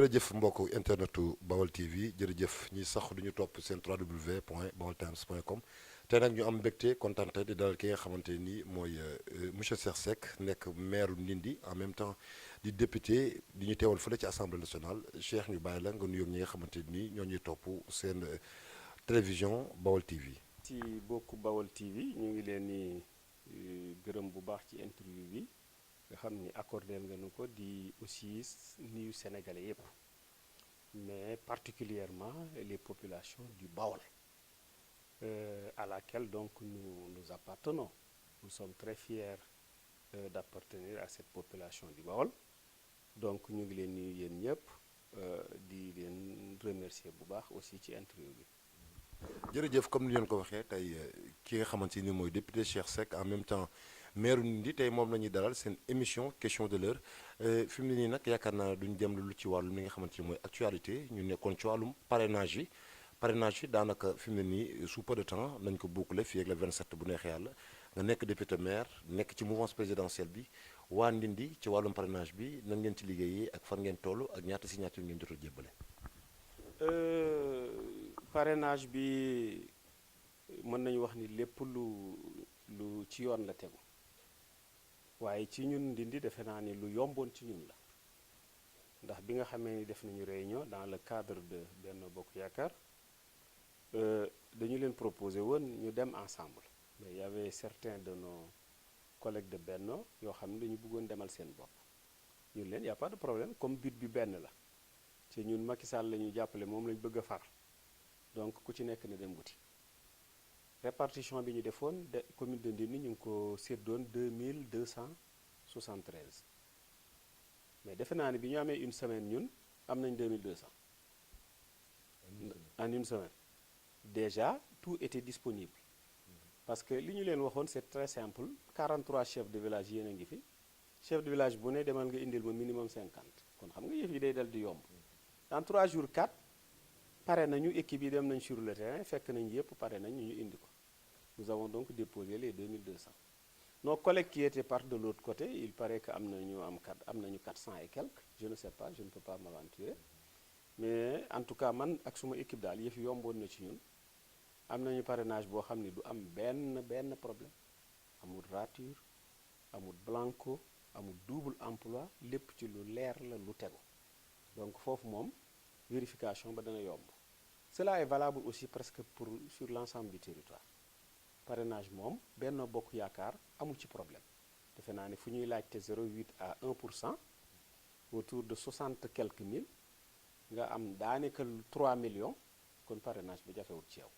jërëjëf mbokku internetu Bawal TV jërëjëf ñi sax duñu topp seen www.baoltimes.com te nag ñu am mbégte kontante di dalal ki nga xamante ni mooy monsieur Cheikh Seck nekk maire Ndindy en même temps di député di ñu teewal fële ci assemblée nationale Cheikh ñu bàyyi la nga nuyoog ñi nga xamante ni ñoo ñuy topp seen télévision Bawal TV. ci bokku Bawal TV ñu ngi leen ni gërëm bu baax ci interview bi nga xam ni accordé nga nu ko di aussi nuyu sénégalais yépp mais particulièrement les populations du Bawol à laquelle donc nous appartenons. Nous sommes très fiers d'appartenir à cette population du Bawol donc ñu ngi leen nuyu yéen ñëpp di leen remercier bu baax aussi ci interview bi. jërëjëf comme ni leen ko waxee tey ki nga xamante ni mooy député Cheikh Seck en même temps maire Ndindy tey moom la ñuy dalal seen émission question de l'heure fi mu ne nii nag yaakaar naa duñ dem lu ci wàllum li nga xamante ni mooy actualité ñu nekkoon ci wàllum parrainage yi daanaka fi mu ne nii sous peu de temps nañ ko boucler fii ak le 27 bu neexee yàlla nga nekk député maire nekk ci mouvance présidentielle bi waa Ndindy ci wàllum parrainage bi nan ngeen ci liggéeyee ak fan ngeen toll ak ñaata signature ngeen jot a jébbale. Parrainage bi mën nañu wax ni lépp lu ci yoon la tegu waaye ci ñun Ndindy defe naa ni lu yomboon ci ñun la ndax bi nga xamee ni def nañu réunion dans le cadre de Benno Bokk Yaakaar dañu leen proposé woon ñu dem ensemble mais il y avait certains de nos collègues de Benno yoo xam ne dañu bëggoon demal seen bopp ñun leen y a pas de problème comme but bi benn la ci ñun Macky Sall la ñuy jàppale moom lañu bëgg a far donc ku ci nekk na dem wuti répartition bi ñu defoon de commune de Ndindy ñu ngi ko séddoon 2273 mais defe naa ne bi ñu amee une semaine ñun am nañ 2200 en une semaine déjà tout était disponible parce que li ñu leen waxoon c'est très simple 43 chefs de village yéen a ngi fi chef de village bu ne demal nga indil ma minimum 50 kon xam nga yëf yi day dal di yomb en 3 jours 4 pare nañu équipe yi dem nañ sur le terrain fekk nañ yëpp pare nañ ñu indi ko nous avons donc déposé les 2200 nos collègues qui étaient par de l'autre côté il paraît que am nañu 400 et quelques je ne sais pas je ne peux pas m'aventurer mais en tout cas man ak suma équipe daal yëf yomboon na ci ñun am nañu parrainage boo xam ni du am benn problème amul rature amul blanco amul double emploi lépp ci lu leer la lu tegu donc foofu moom vérification ba dana yomb cela est valable aussi presque sur l'ensemble du territoire parrainage moom Benno Bokk Yaakaar amul ci problème defe naa ne fu ñuy laajte 0,8 à 1% autour de 60 quelques mille nga am daanaka 3 millions kon parrainage bi jafewul ci yow.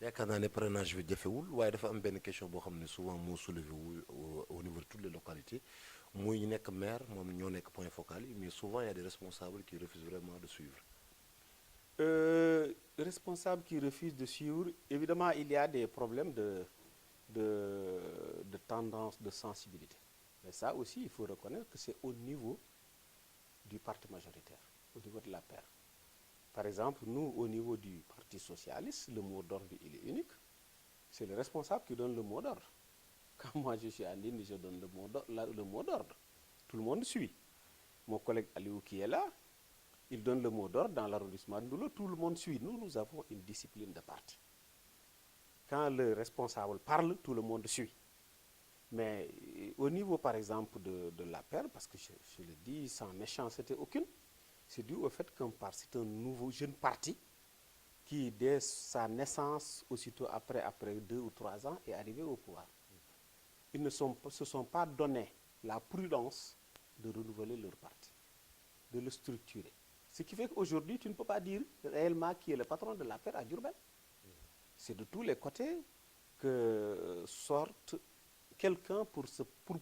yaakaar naa ne parrainage bi jafewul waaye dafa am benn question boo xam ne souvent moo soulevé wu au niveau de toutes les localités muy ñu nekk maire moom ñoo nekk point focal yi mais souvent il y a des responsables qui refusent vraiment de suivre. Responsables qui refusent de suivre évidemment il y a des problèmes de tendance de sensibilité mais ça aussi il faut reconnaître que c'est au niveau du parti majoritaire au niveau de l'APR. Par exemple nous au niveau du parti socialiste le mot d'ordre il est unique c'est le responsable qui donne le mot d'ordre. Quand moi je suis à Ndindy je donne le mot d'ordre tout le monde suit mon collègue Aliou qui est là il donne le mot d'ordre dans l'arrondissement de Ndoulo tout le monde suit nous avons une discipline de parti quand le responsable parle tout le monde suit mais au niveau par exemple de l'APR parce que je le dis sans méchanceté aucune c'est dû au fait qu'un parti c'est un nouveau jeune parti qui dès sa naissance aussitôt après 2 ou 3 ans est arrivé au pouvoir. Ils ne se sont pas donné la prudence de renouveler leur parti, de le structurer. Ce qui fait qu'aujourd'hui, tu ne peux pas dire réellement qui est le patron de l'affaire à Diourbel. C'est de tous les côtés que sorte quelqu'un pour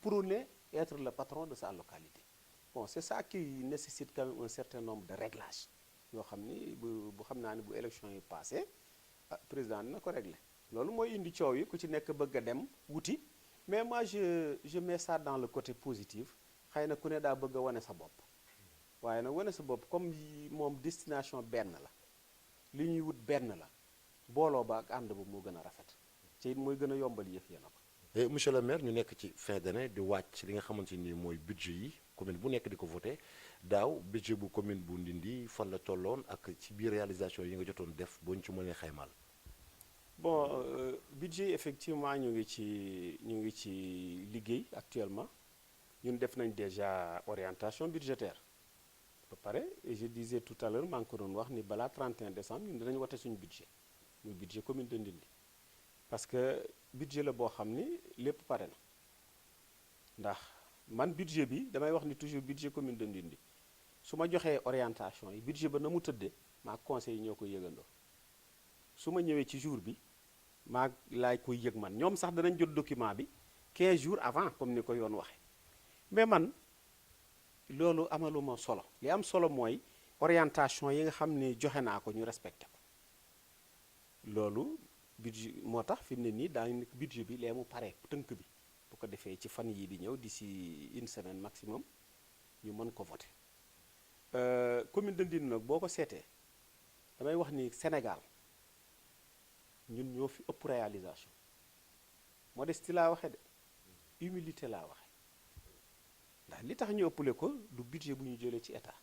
prôner être le patron de sa localité. Bon, c'est ça qui nécessite quand même un certain nombre de réglages. yoo xam ni bu xam naa ni bu élection yi passé président dina ko régler loolu mooy indi coow yi ku ci nekk bëgg a dem wuti mais moi je mets ça dans le côté positif xëy na ku ne daa bëgg a wane sa bopp waaye nag wane sa bopp comme moom destination benn la li ñuy wut benn la booloo ba ak ànd ba moo gën a rafet ci it mooy gën a yombal yëf yéen a ko. et monsieur le maire ñu nekk ci fin d'année di wàcc li nga xamante ni mooy budget yi commune bu nekk di ko voté daaw budget bu commune bu Ndindi fan la tolloon ak ci biir réalisation yi nga jotoon def boo ñu ci mënee xaymaal. bon budget effectivement ñu ngi ci liggéey actuellement ñun def nañ déjà orientation budgétaire ba pare et je disais tout à l'heure maa ngi ko doon wax ni balaa 31 décembre ñun dinañ wote suñu budget muy budget commune de Ndindi parce que budget la boo xam ni lépp pare na ndax man budget bi damay wax ni toujours budget commune de Ndindi su ma joxee orientation yi budget ba na mu tëddee maa conseil yi ñoo koy yëgandoo su ma ñëwee ci jour bi maa laay koy yëg man ñoom sax danañ jot document bi 15 jours avant comme ni ko yoon waxee mais man loolu amaluma solo li am solo mooy orientation yi nga xam ni joxe naa ko ñu respecté ko loolu budget moo tax fi mu ne nii daañu nekk budget bi lee mu pare tënk bi bu ko defee ci fan yii di ñëw d'ici une semaine maximum ñu mën ko voter commune de Ndindi nag boo ko seetee damay wax ni Sénégal ñun ñoo fi ëpp réalisation modestie laa waxe de humilité laa waxe ndax li tax ñu ëppale ko du budget bu ñu jëlee ci état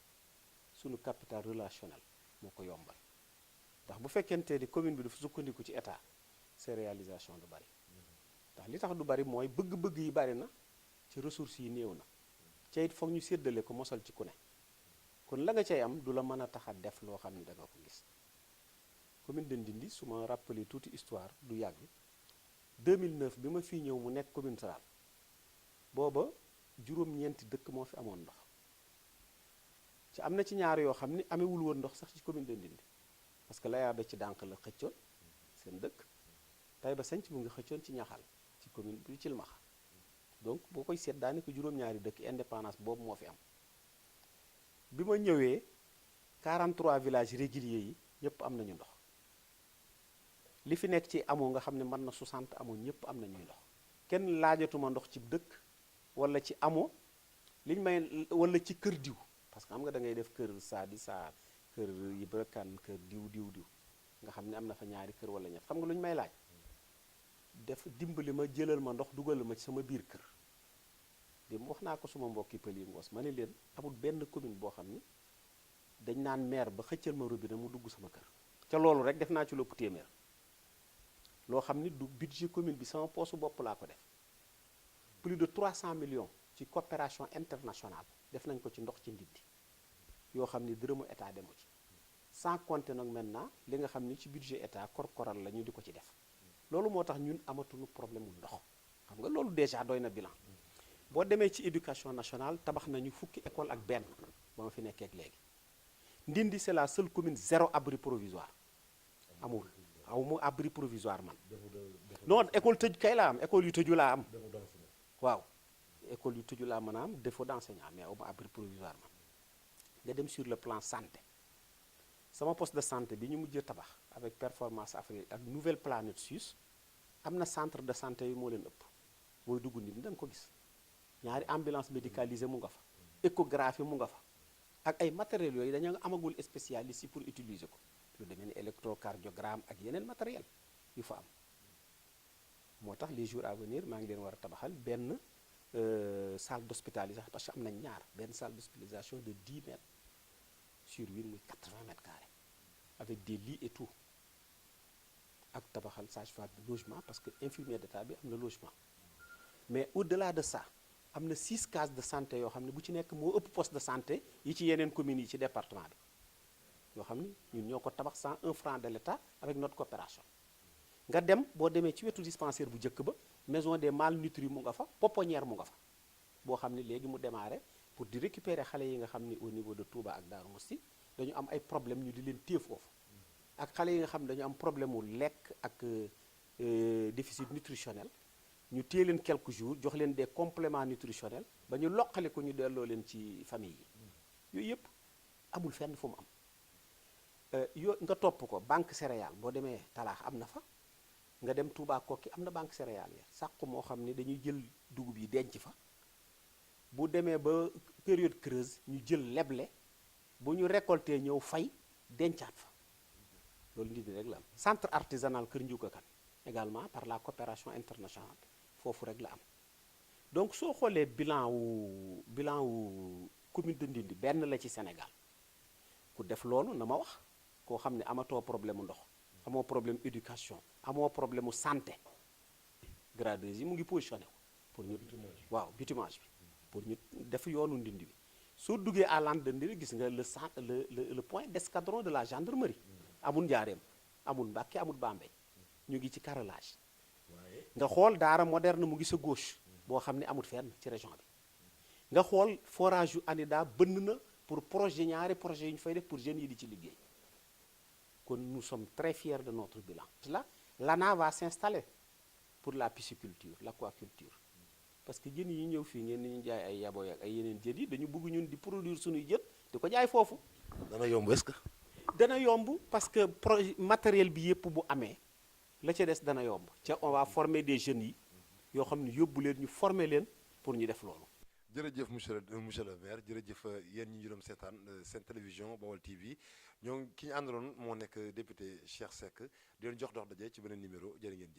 sunu capital relationnel moo ko yombal ndax bu fekkente ni commune bi dafa sukkandiku ci état ses réalisations du bari ndax li tax du bari mooy bëgg-bëgg yi bari na ci ressources yi néew na ca it foog ñu séddale ko mosal ci ku ne kon la nga cay am du la mën a tax a def loo xam ni da nga ko gis commune de Ndindi su ma rappelé tuuti histoire du yàgg 2009 bi ma fii ñëw mu nekk commune rurale booba juróom-ñeenti dëkk moo fi amoon ndox ci am na ci ñaar yoo xam ni amewul woon ndox sax ci commune de Ndindi parce que layaa ba ci dànq la xëccoon seen dëkk tay ba sanc mu ngi xëccoon ci ñaxal ci commune bi ci Cilmaxa donc boo koy seet daanaka juróom-ñaari dëkk indépendance boobu moo fi am bi ma ñëwee 43 villages réguliers yi ñëpp am nañu ndox li fi nekk ci amoo nga xam ne mën na 60 amoo ñëpp am nañuy ndox kenn laajatuma ndox ci dëkk wala ci amoo liñ may wala ci kër diw parce que xam nga da ngay def kër Saadi Saar kër Ibra Kan kër diw nga xam ne am na fa ñaari kër wala ñett xam nga lu ñu may laaj def dimbali ma jëlal ma ndox dugal ma ci sama biir kër di wax naa ko suma mbokki pël yi ngoos ma ne leen amul benn commune boo xam ni dañ naan maire ba xëccal ma robinet mu dugg sama kër ca loolu rek def naa ci lopp téeméer loo xam ni du budget commune bi sama poosu bopp laa ko def plus de 300 millions ci coopération internationale def nañ ko ci ndox ci Ndindi yoo xam ni dërëmu état demu ci sans compter nag maintenant li nga xam ni ci budget état korkoral la ñu di ko ci def loolu moo tax ñun amatuñu problème mu ndox xam nga loolu déjà doy na bilan boo demee ci éducation nationale tabax nañu fukki école ak benn ba ma fi nekkee ak léegi Ndindi c'est la seule commune zéro abri provisoire amul mu abri provisoire man non école tëj kay laa am école yu tëju laa am waaw école yu tëju laa mën a am défaut d'enseignant mais aw ma abri provisoire man nga dem sur le plan santé sama poste de santé bi ñu mujjee tabax avec Performance Afrique ak Nouvelle Planète Suisse am na centre de santé yu moo leen ëpp booy dugg nit ñi da nga ko gis ñaari ambulance médicalisée mu nga fa échographie mu nga fa ak ay matériels yooyu dañoo amagul spécialiste yi pour utiliser ko lu demee ni électrocardiogramme ak yeneen matériel yu fa am moo tax les jours à venir maa ngi leen war a tabaxal benn salle d'hospitalisation parce que am nañ ñaar benn salle d'hospitalisation de 10 mètres sur 8 muy 80 mètres carrés avec des lits et tout ak tabaxal sage-femme bi logement parce que infirmier d'état bi am na logement mais au-delà de ça am na 6 cases de santé yoo xam ne bu ci nekk moo ëpp poste de santé yi ci yeneen communes yi ci département bi yoo xam ni ñun ñoo ko tabax sans 1 franc de l'État avec notre coopération nga dem boo demee ci wetu dispensaire bu njëkk ba maison des malnutris mu nga fa pouponnière mu nga fa boo xam ni léegi mu démarré pour di récupérer xale yi nga xam ni au niveau de Touba ak Darou Mouhty dañu am ay problème ñu di leen téye foofu ak xale yi nga xam ne dañu am problème mu lekk ak déficit nutritionnel ñu téye leen quelques jours jox leen des compléments nutritionnels ba ñu loqale ko ñu delloo leen ci famille yi yooyu yëpp amul fenn fu mu am nga topp ko banque céréale boo demee talaax am na fa nga dem Touba Kokki am na banque céréalière sàqu moo xam ne dañuy jël dugub yi denc fa bu demee ba période creuse ñu jël leble bu ñu récolter ñëw fay dencaat fa loolu nit ñi rek la am centre artisanal Kër Ndiouga Kane également par la coopération internationale foofu rek la am donc soo xoolee bilan wu commune de Ndindy benn la ci Sénégal ku def loolu na ma wax koo xam ne amatoo problème mu ndox amoo problème éducation amoo problème mu santé gradeuse yi mu ngi positionné ko pour ñu waaw bitumage bi pour ñu def yoonu Ndindy bi soo duggee à l'entrée de Ndindy gis nga le centre le point d'escadron de la gendarmerie amul Njaareem amul Mbàkke amul Bambey ñu ngi ci carrelage nga xool daara moderne mu ngi sa gauche boo xam ne amul fenn ci région bi nga xool forage yu ANIDA bënn na pour projet ñaari projet yu ñu fay def pour jeunes yi di ci liggéey kon nous sommes très fiers de notre bilan. Là l'ANA va s'installer pour la pisciculture l'aquaculture parce que jën yi ñëw fii ngeen ni ñu jaay ay yaboy ak ay yeneen jën yi dañu bëgg ñun di produire suñuy jën di ko jaay foofu. dana yomb est-ce que. dana yomb parce que projet matériel bi yëpp bu amee la ca des dana yomb ca on va former des jeunes yi yoo xam ne yóbbu leen ñu former leen pour ñu def loolu. jërëjëf monsieur le maire jërëjëf yéen ñi ñu doon seetaan seen télévision Baol TV ñoo ki ñu àndaloon moo nekk député Cheikh Seck di leen jox dox daje ci beneen numéro jërë ngeen jëf.